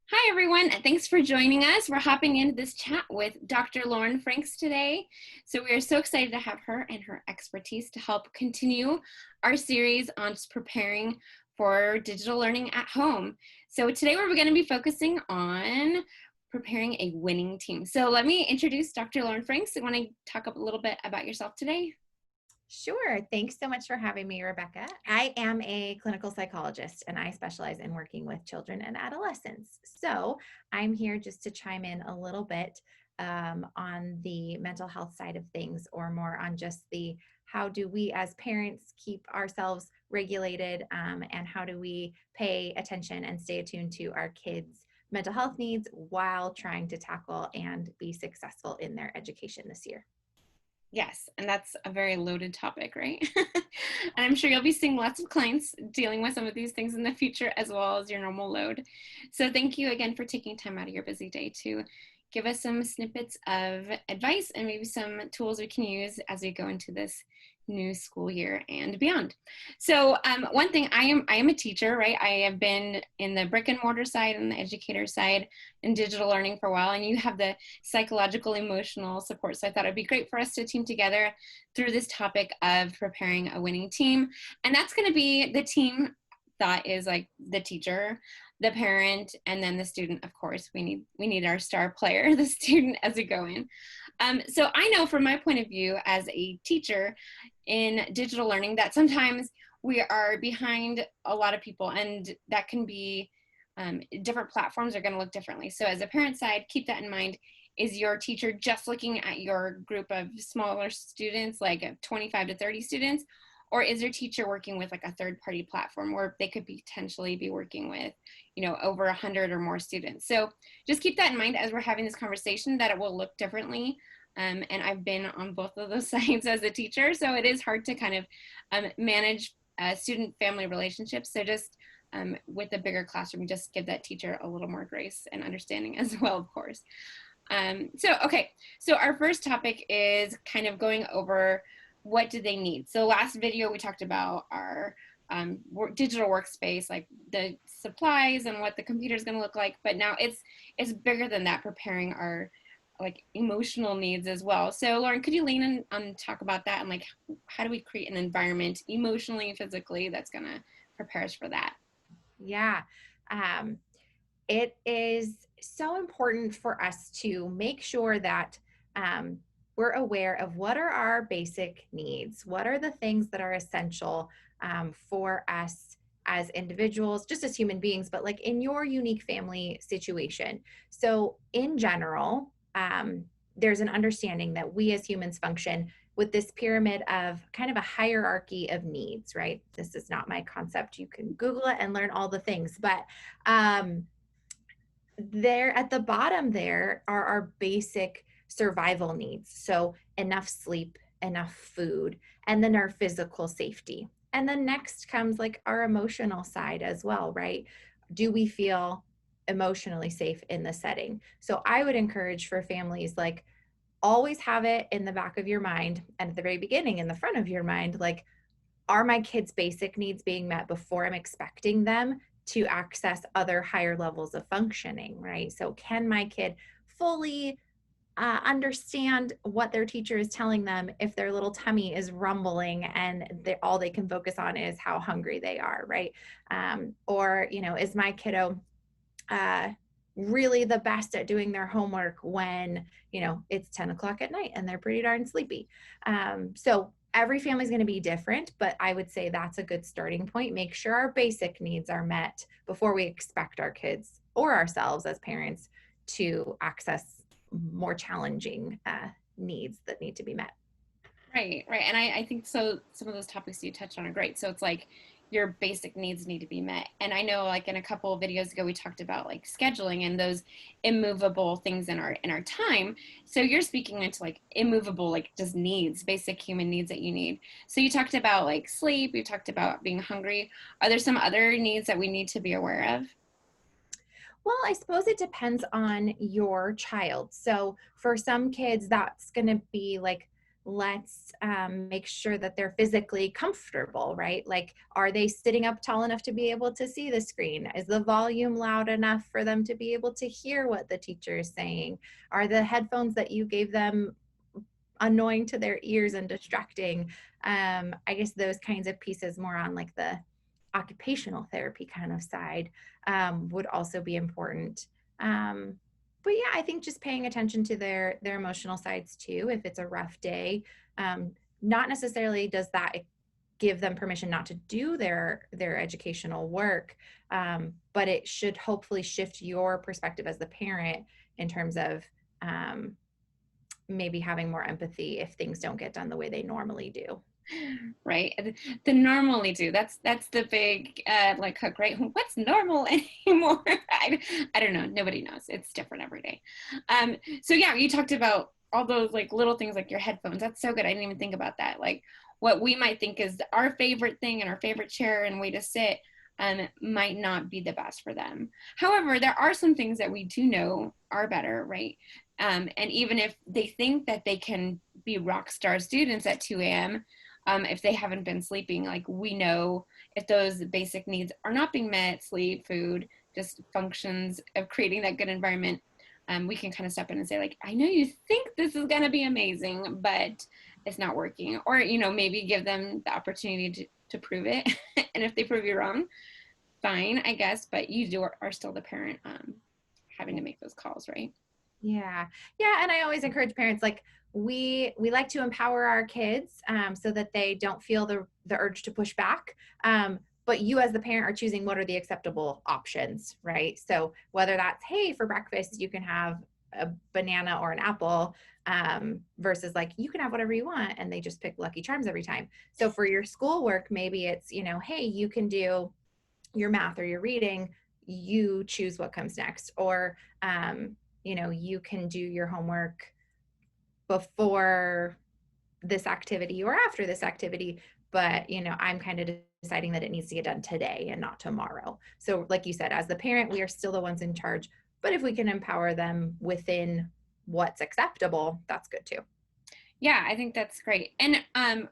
Hi, everyone. Thanks for joining us. We're hopping into this chat with Dr. Lauren Franks today. So we are so excited to have her and her expertise to help continue our series on just preparing for digital learning at home. So today we're going to be focusing on preparing a winning team. So let me introduce Dr. Lauren Franks. You want to talk a little bit about yourself today? Sure. Thanks so much for having me, Rebecca. I am a clinical psychologist and I specialize in working with children and adolescents. So I'm here just to chime in a little bit on the mental health side of things, or more on just the how do we as parents keep ourselves regulated, and how do we pay attention and stay attuned to our kids' mental health needs while trying to tackle and be successful in their education this year. Yes, and that's a very loaded topic, right? And I'm sure you'll be seeing lots of clients dealing with some of these things in the future as well as your normal load. So thank you again for taking time out of your busy day to give us some snippets of advice and maybe some tools we can use as we go into this new school year and beyond. So one thing, I am a teacher, right? I have been in the brick and mortar side and the educator side in digital learning for a while, and you have the psychological, emotional support. So I thought it'd be great for us to team together through this topic of preparing a winning team. And that's going to be the team that is like the teacher, the parent, and then the student. Of course, we need our star player, the student, as we go in. So I know from my point of view as a teacher in digital learning that sometimes we are behind a lot of people, and that can be different platforms are going to look differently. So as a parent side, keep that in mind. Is your teacher just looking at your group of smaller students, like 25 to 30 students? Or is your teacher working with like a third party platform where they could potentially be working with, over 100 or more students? So just keep that in mind as we're having this conversation, that it will look differently. And I've been on both of those sides as a teacher, so it is hard to kind of manage student-family relationships. So just with a bigger classroom, just give that teacher a little more grace and understanding as well, of course. So our first topic is kind of going over what do they need. So last video we talked about our digital workspace, like the supplies and what the computer is going to look like, but now it's bigger than that, preparing our like emotional needs as well. So Lauren, could you lean in and talk about that, and like how do we create an environment emotionally and physically that's going to prepare us for that? Yeah. Um, it is so important for us to make sure that we're aware of what are our basic needs, what are the things that are essential for us as individuals, just as human beings, but like in your unique family situation. So, in general, there's an understanding that we as humans function with this pyramid of kind of a hierarchy of needs, right? This is not my concept. You can Google it and learn all the things, but um, there at the bottom there are our basic survival needs. So enough sleep, enough food, and then our physical safety. And then next comes like our emotional side as well, right? Do we feel emotionally safe in the setting? So I would encourage for families, like, always have it in the back of your mind and at the very beginning in the front of your mind, like, are my kids' basic needs being met before I'm expecting them to access other higher levels of functioning, right? So, can my kid fully understand what their teacher is telling them if their little tummy is rumbling and all they can focus on is how hungry they are, right? Or, is my kiddo uh, really the best at doing their homework when it's 10 o'clock at night and they're pretty darn sleepy? So every family is going to be different, but I would say that's a good starting point. Make sure our basic needs are met before we expect our kids or ourselves as parents to access more challenging needs that need to be met. Right, right. And I think so some of those topics you touched on are great. So it's like your basic needs need to be met. And I know like in a couple of videos ago we talked about like scheduling and those immovable things in our time. So you're speaking into like immovable, like just needs, basic human needs that you need. So you talked about like sleep, you talked about being hungry. Are there some other needs that we need to be aware of? Well, I suppose it depends on your child. So for some kids, that's going to be like let's make sure that they're physically comfortable, right? Like, are they sitting up tall enough to be able to see the screen? Is the volume loud enough for them to be able to hear what the teacher is saying? Are the headphones that you gave them annoying to their ears and distracting? I guess those kinds of pieces, more on like the occupational therapy kind of side, would also be important. But yeah, I think just paying attention to their emotional sides too. If it's a rough day, not necessarily does that give them permission not to do their educational work, but it should hopefully shift your perspective as the parent in terms of maybe having more empathy if things don't get done the way they normally do. Right, the normally do, that's the big like hook, right? What's normal anymore? I don't know, nobody knows, it's different every day. So yeah, you talked about all those like little things like your headphones. That's so good, I didn't even think about that. Like what we might think is our favorite thing and our favorite chair and way to sit might not be the best for them. However, there are some things that we do know are better, right? And even if they think that they can be rock star students at 2 a.m., if they haven't been sleeping, like we know if those basic needs are not being met, sleep, food, just functions of creating that good environment, we can kind of step in and say like, I know you think this is going to be amazing, but it's not working. Or, you know, maybe give them the opportunity to prove it. And if they prove you wrong, fine, I guess, but are still the parent having to make those calls, right? Yeah. Yeah. And I always encourage parents, like, we like to empower our kids, so that they don't feel the urge to push back. But you as the parent are choosing what are the acceptable options, right? So whether that's, hey, for breakfast you can have a banana or an apple, versus like you can have whatever you want and they just pick Lucky Charms every time. So for your schoolwork, maybe it's, hey, you can do your math or your reading, you choose what comes next. Or you can do your homework before this activity or after this activity, but I'm kind of deciding that it needs to get done today and not tomorrow. So like you said, as the parent, we are still the ones in charge, but if we can empower them within what's acceptable, that's good too. Yeah, I think that's great. And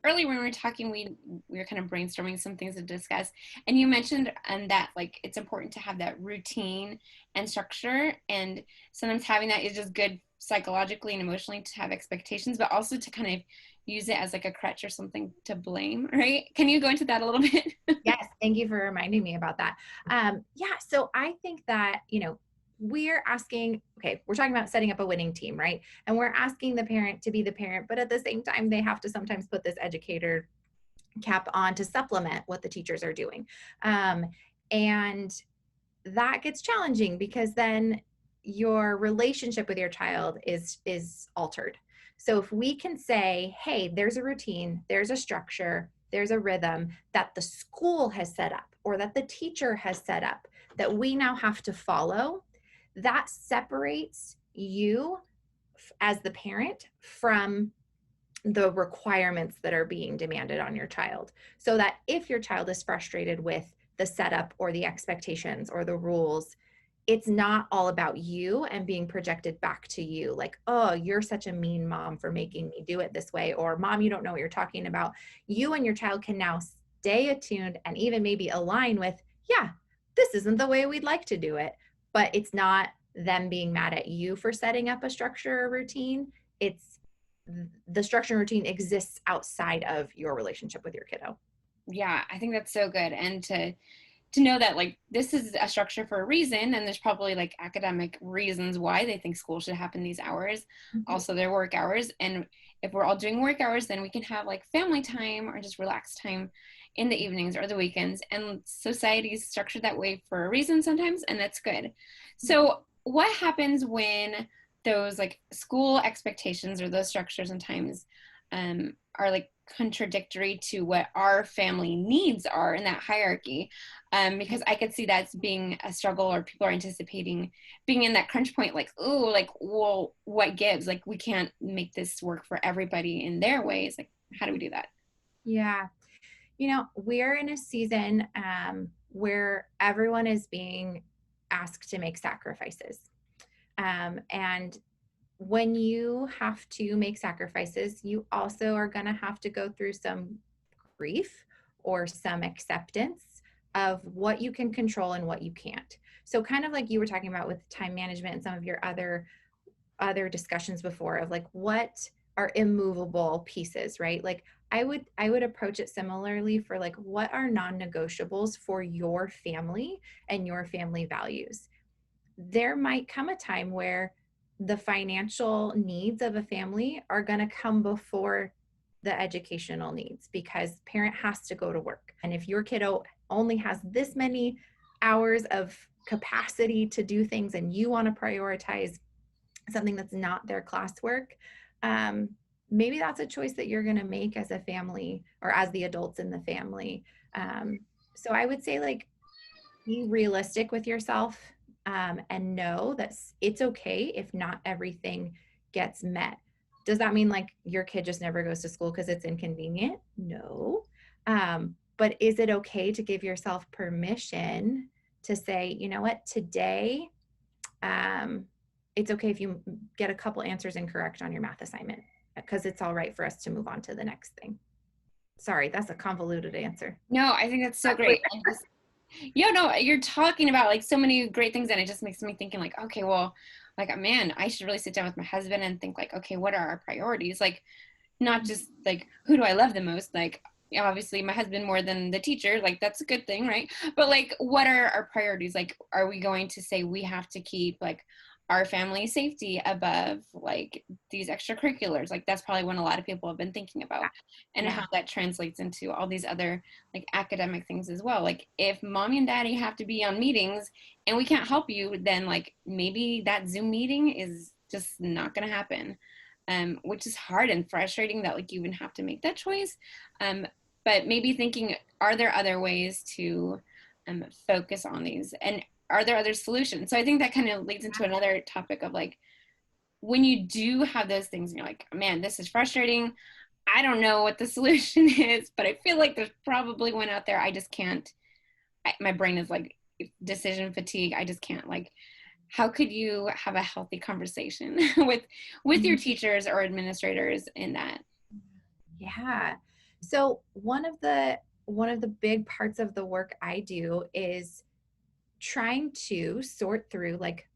earlier when we were talking, we were kind of brainstorming some things to discuss, and you mentioned that like it's important to have that routine and structure, and sometimes having that is just good psychologically and emotionally to have expectations, but also to kind of use it as like a crutch or something to blame, right? Can you go into that a little bit? Yes, thank you for reminding me about that. Yeah, so I think that, we're asking, okay, we're talking about setting up a winning team, right? And we're asking the parent to be the parent, but at the same time, they have to sometimes put this educator cap on to supplement what the teachers are doing. And that gets challenging because then your relationship with your child is altered. So if we can say, hey, there's a routine, there's a structure, there's a rhythm that the school has set up or that the teacher has set up that we now have to follow, that separates you as the parent from the requirements that are being demanded on your child. So that if your child is frustrated with the setup or the expectations or the rules, it's not all about you and being projected back to you like, oh, you're such a mean mom for making me do it this way, or mom, you don't know what you're talking about. You and your child can now stay attuned and even maybe align with, yeah, this isn't the way we'd like to do it, but it's not them being mad at you for setting up a structure or routine. It's the structure and routine exists outside of your relationship with your kiddo. Yeah, I think that's so good. And to know that like this is a structure for a reason, and there's probably like academic reasons why they think school should happen these hours, Mhm. also their work hours. And if we're all doing work hours, then we can have like family time or just relaxed time in the evenings or the weekends. And society's structured that way for a reason sometimes, and that's good. So what happens when those like school expectations or those structures and times are like contradictory to what our family needs are in that hierarchy? Because I could see that's being a struggle, or people are anticipating being in that crunch point, like, oh, like, well, what gives? Like, we can't make this work for everybody in their ways. Like, how do we do that? Yeah. We're in a season where everyone is being asked to make sacrifices. And when you have to make sacrifices, you also are going to have to go through some grief or some acceptance of what you can control and what you can't. So kind of like you were talking about with time management and some of your other discussions before of like what are immovable pieces, right? Like I would approach it similarly for like what are non-negotiables for your family and your family values. There might come a time where the financial needs of a family are going to come before the educational needs because parent has to go to work. And if your kiddo only has this many hours of capacity to do things and you want to prioritize something that's not their classwork, um, maybe that's a choice that you're going to make as a family or as the adults in the family. So I would say like be realistic with yourself, and know that it's okay if not everything gets met. Does that mean like your kid just never goes to school because it's inconvenient? No. But is it okay to give yourself permission to say, you know what, today, um, it's okay if you get a couple answers incorrect on your math assignment because it's all right for us to move on to the next thing. Sorry, that's a convoluted answer. No, I think that's so great. And just, no, you're talking about like so many great things, and it just makes me thinking like, okay, well, like, man, I should really sit down with my husband and think like, okay, what are our priorities? Like, not just like, who do I love the most? Like, obviously my husband more than the teacher, like that's a good thing, right? But like, what are our priorities? Like, are we going to say we have to keep like our family safety above like these extracurriculars? Like that's probably when a lot of people have been thinking about, and Yeah. how that translates into all these other like academic things as well. Like if mommy and daddy have to be on meetings and we can't help you, then like maybe that Zoom meeting is just not going to happen. Which is hard and frustrating that like you even have to make that choice. But maybe thinking, are there other ways to focus on these, and are there other solutions? So I think that kind of leads into another topic of like, when you do have those things and you're like, man, this is frustrating, I don't know what the solution is, but I feel like there's probably one out there. I just can't, my brain is like decision fatigue. I just can't. Like, how could you have a healthy conversation with your teachers or administrators in that? Yeah. So one of the big parts of the work I do is trying to sort through like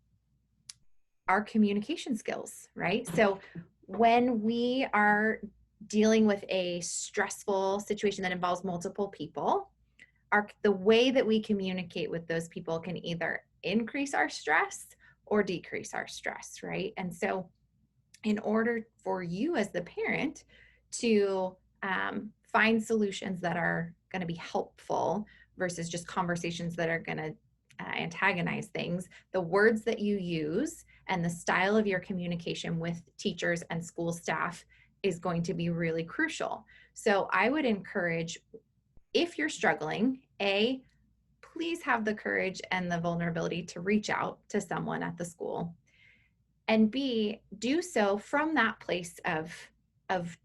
our communication skills, right? So when we are dealing with a stressful situation that involves multiple people, the way that we communicate with those people can either increase our stress or decrease our stress, right? And so in order for you as the parent to find solutions that are going to be helpful versus just conversations that are going to antagonize things, the words that you use and the style of your communication with teachers and school staff is going to be really crucial. So I would encourage, if you're struggling, please have the courage and the vulnerability to reach out to someone at the school, and B, do so from that place of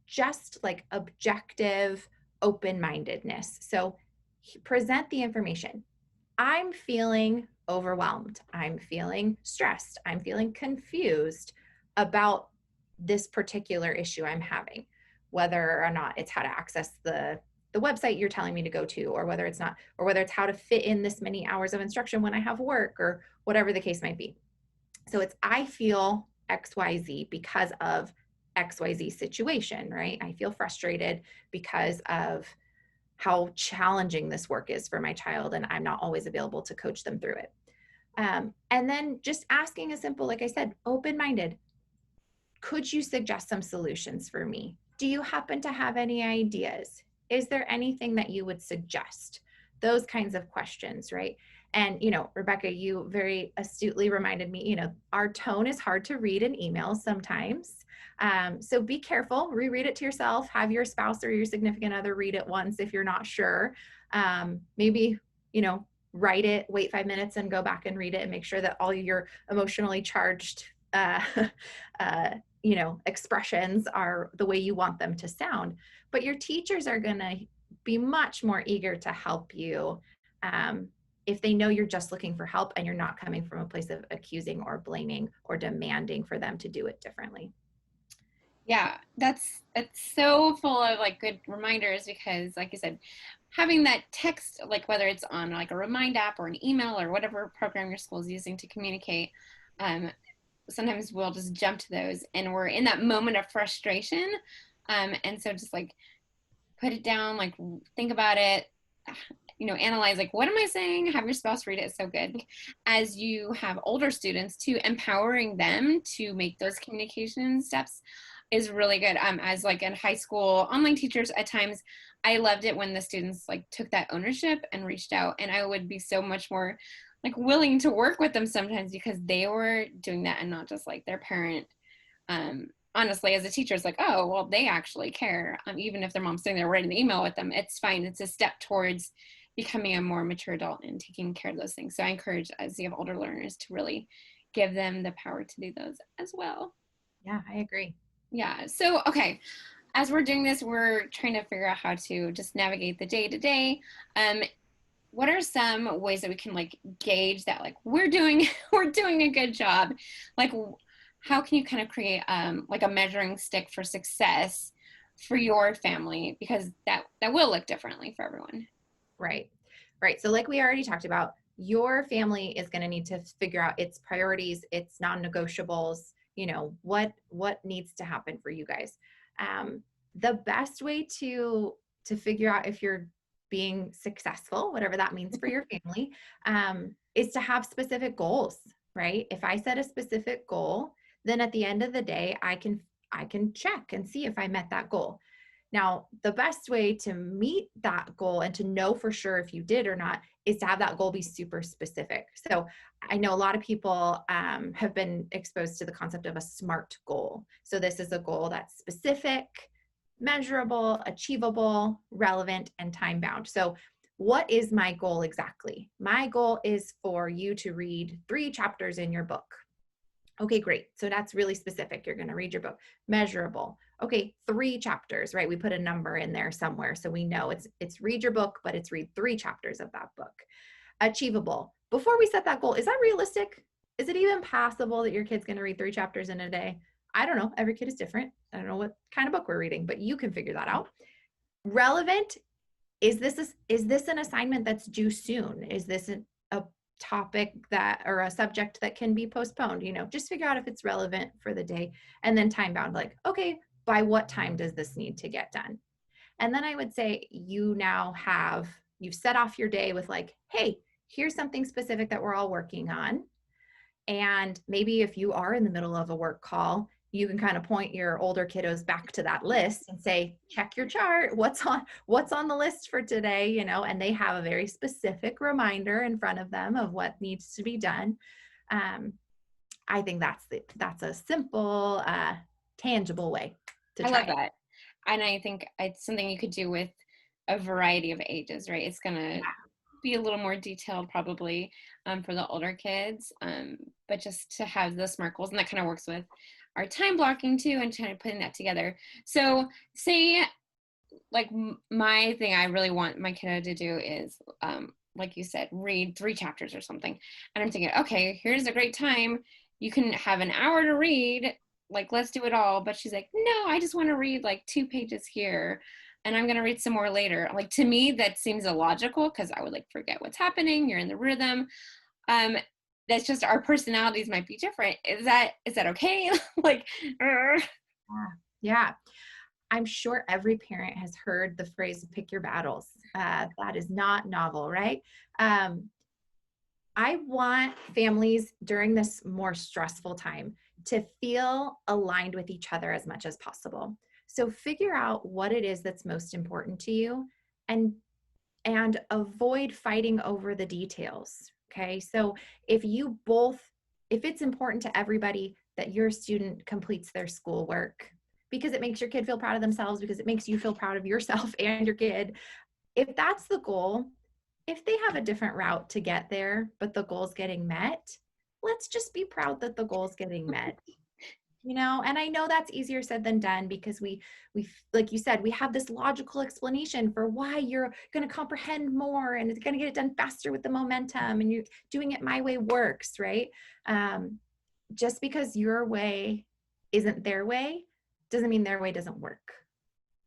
just like objective open-mindedness. So present the information. I'm feeling overwhelmed. I'm feeling stressed. I'm feeling confused about this particular issue I'm having, whether or not it's how to access the website you're telling me to go to, or whether it's not, or whether it's how to fit in this many hours of instruction when I have work, or whatever the case might be. So it's, I feel XYZ because of XYZ situation, right? I feel frustrated because of how challenging this work is for my child, and I'm not always available to coach them through it. And then just asking a simple, like I said, open-minded, could you suggest some solutions for me? Do you happen to have any ideas? Is there anything that you would suggest? Those kinds of questions, right? And, Rebecca, you very astutely reminded me, our tone is hard to read in emails sometimes. So be careful, reread it to yourself, have your spouse or your significant other read it once if you're not sure. Maybe, write it, wait 5 minutes and go back and read it and make sure that all your emotionally charged expressions are the way you want them to sound. But your teachers are going to be much more eager to help you if they know you're just looking for help and you're not coming from a place of accusing or blaming or demanding for them to do it differently. Yeah, it's so full of like good reminders because like you said, having that text, like whether it's on like a Remind app or an email or whatever program your school is using to communicate, um, sometimes we'll just jump to those and we're in that moment of frustration. And so just like put it down, like think about it, analyze like what am I saying? Have your spouse read it. It's so good. As you have older students too, empowering them to make those communication steps is really good. As like in high school online teachers, at times I loved it when the students like took that ownership and reached out, and I would be so much more like willing to work with them sometimes because they were doing that and not just like their parent. Honestly, as a teacher, it's like, oh, well, they actually care. Even if their mom's sitting there writing the email with them, it's fine. It's a step towards becoming a more mature adult and taking care of those things. So I encourage, as you have older learners, to really give them the power to do those as well. Yeah, I agree. Yeah. So, okay. As we're doing this, we're trying to figure out how to just navigate the day to day. What are some ways that we can like gauge that like we're doing a good job? Like how can you kind of create like a measuring stick for success for your family, because that will look differently for everyone. Right. Right. So like we already talked about, your family is going to need to figure out its priorities, its non-negotiables, what needs to happen for you guys. The best way to figure out if you're being successful, whatever that means for your family, is to have specific goals, right? If I set a specific goal, then at the end of the day, I can check and see if I met that goal. Now, the best way to meet that goal and to know for sure if you did or not is to have that goal be super specific. So I know a lot of people have been exposed to the concept of a SMART goal. So this is a goal that's specific, measurable, achievable, relevant, and time bound. So what is my goal exactly? My goal is for you to read 3 chapters in your book. Okay, great. So that's really specific. You're going to read your book. Measurable. Okay, 3 chapters, right? We put a number in there somewhere so we know it's read your book, but it's read 3 chapters of that book. Achievable. Before we set that goal, is that realistic? Is it even possible that your kid's going to read 3 chapters in a day? I don't know. Every kid is different. I don't know what kind of book we're reading, but you can figure that out. Relevant. Is this an assignment that's due soon? Is this a topic that, or a subject that can be postponed? Just figure out if it's relevant for the day. And then time bound, like, okay, by what time does this need to get done? And then I would say you've set off your day with like, hey, here's something specific that we're all working on. And maybe if you are in the middle of a work call, you can kind of point your older kiddos back to that list and say, check your chart. What's on the list for today? And they have a very specific reminder in front of them of what needs to be done. I think that's a simple, tangible way to try. I love that. And I think it's something you could do with a variety of ages, right? It's going to be a little more detailed probably for the older kids, but just to have the SMART goals, and that kind of works with our time blocking too and kind of putting that together. So say like my thing I really want my kiddo to do is like you said, read 3 chapters or something. And I'm thinking, okay, here's a great time. You can have an hour to read, like let's do it all. But she's like, no, I just want to read like 2 pages here and I'm going to read some more later. Like to me that seems illogical because I would like forget what's happening. You're in the rhythm. That's just our personalities might be different. Is that okay? Like yeah. I'm sure every parent has heard the phrase pick your battles. That is not novel, right? I want families during this more stressful time to feel aligned with each other as much as possible. So figure out what it is that's most important to you and avoid fighting over the details. Okay. So if it's important to everybody that your student completes their schoolwork because it makes your kid feel proud of themselves, because it makes you feel proud of yourself and your kid, if that's the goal, if they have a different route to get there, but the goal's getting met, let's just be proud that the goal's getting met. You know, and I know that's easier said than done because we like you said, we have this logical explanation for why you're going to comprehend more and it's going to get it done faster with the momentum and you're doing it my way works, right? um, just because your way isn't their way doesn't mean their way doesn't work.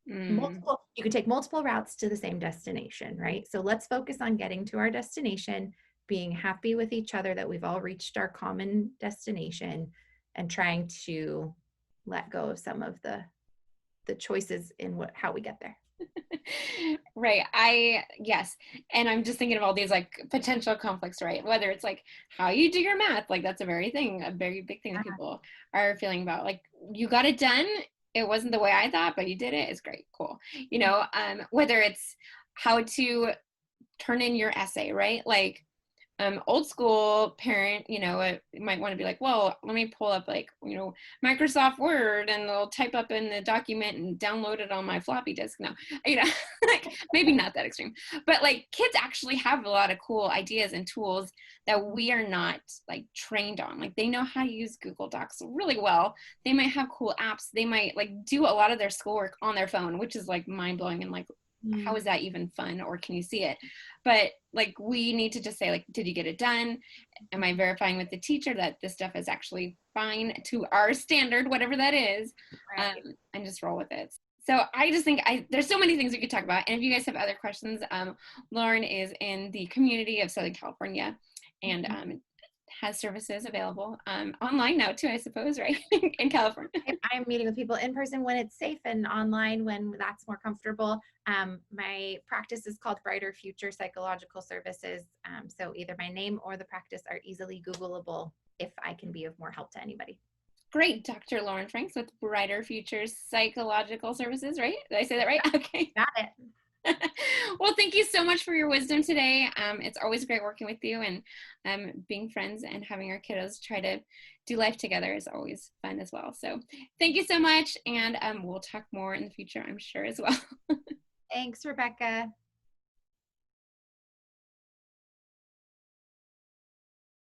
Mm. Multiple, you could take multiple routes to the same destination, right? So let's focus on getting to our destination, being happy with each other that we've all reached our common destination, and trying to let go of some of the choices in what how we get there. Right. Yes. And I'm just thinking of all these like potential conflicts, right? Whether it's like how you do your math, like that's a very thing, a very big thing that people are feeling about. Like you got it done. It wasn't the way I thought, but you did it. It's great. Cool. Whether it's how to turn in your essay, right? Like old school parent, might want to be like, well, let me pull up like, Microsoft Word and they'll type up in the document and download it on my floppy disk. No, you know, like maybe not that extreme, but like kids actually have a lot of cool ideas and tools that we are not like trained on. Like they know how to use Google Docs really well. They might have cool apps. They might like do a lot of their schoolwork on their phone, which is like mind blowing and like, how is that even fun, or can you see it? But like we need to just say like, did you get it done? Am I verifying with the teacher that this stuff is actually fine to our standard, whatever that is? Right. And just roll with it. So I just think there's so many things we could talk about. And if you guys have other questions, Lauren is in the community of Southern California and has services available online now too, I suppose, right? In California. I'm meeting with people in person when it's safe and online when that's more comfortable. My practice is called Brighter Future Psychological Services. So either my name or the practice are easily Googleable if I can be of more help to anybody. Great. Dr. Lauren Franks with Brighter Futures Psychological Services, right? Did I say that right? Okay. Got it. Well, thank you so much for your wisdom today. It's always great working with you, and being friends and having our kiddos try to do life together is always fun as well. So thank you so much, and we'll talk more in the future, I'm sure, as well. Thanks, Rebecca.